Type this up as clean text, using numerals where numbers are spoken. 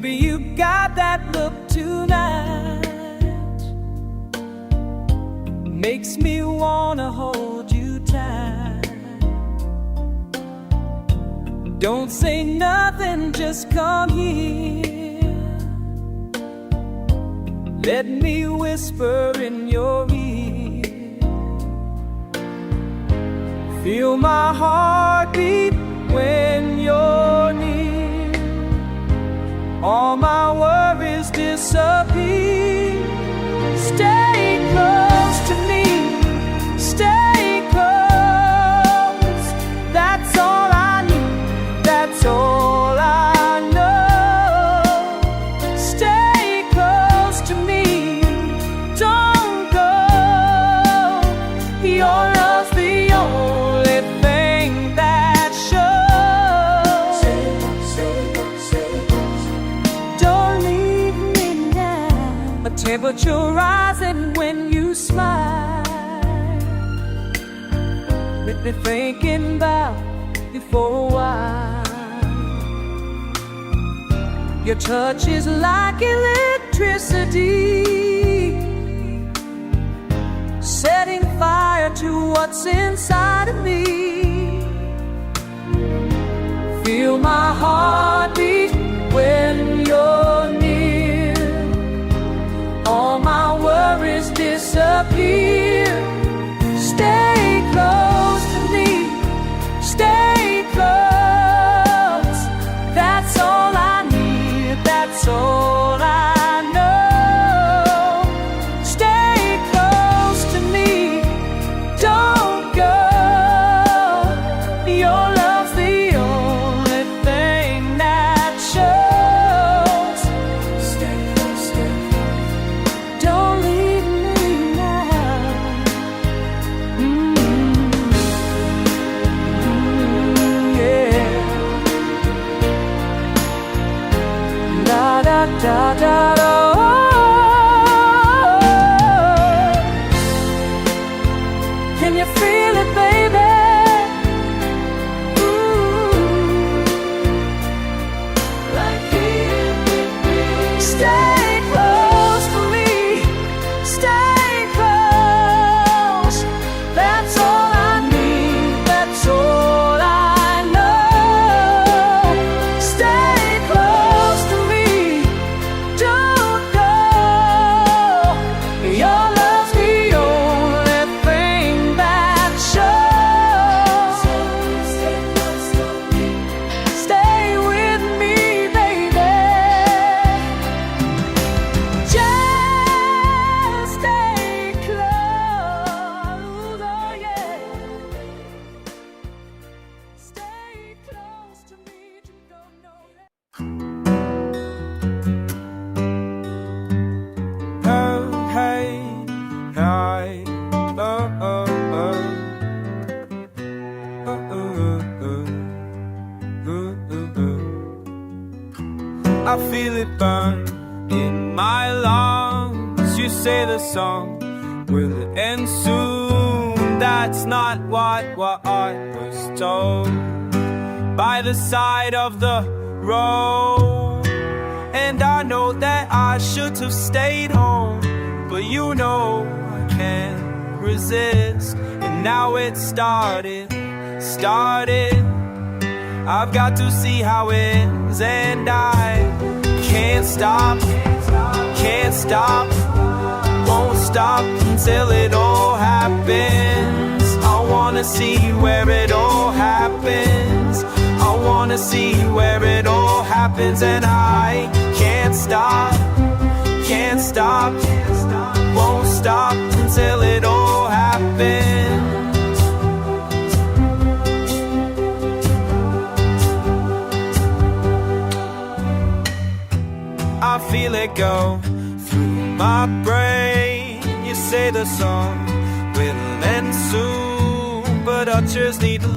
Baby, you got that look tonight, makes me wanna hold you tight. Don't say nothing, just come here. Let me whisper in your ear. Feel my heartbeat when you're near. All my worries disappear. Stay close to me, stay close. That's all I need, that's all I know. Stay close to me, don't go. Your love's the only thing that shows. Don't leave me now. My temperature rising when you smile. Been thinking about you for a while. Your touch is like electricity, setting fire to what's inside of me. Feel my heartbeat when you're near. All my worries disappear. Stay close to me, stay close. That's all I need, that's all I know. Stay close to me, don't go. Your love's the only thing that shows. Stay close, don't leave me now. Yeah. Da da da da da. Can you feel it, baby? Stay close for me, stay close. That's all I need, that's all I know. Stay close to me, don't go. Your love's the only thing that shows. Stay with me, baby. Just stay close, oh yeah. Stay close to me, you don't know that. Oh, hey, hi, oh, oh, oh. Oh, oh, oh, oh, oh, oh. I feel it burn in my lungs. You say the song will end soon. That's not what I was told. By the side of the road, and I know that I should have stayed home, but you know I can't resist. And now it started. I've got to see how it ends, and I can't stop, won't stop until it all happens. I wanna see where it all happens. I wanna see where it all happens, and I can't stop, won't stop until it all happens. I feel it go through my brain. You say the song will end soon, but I just need to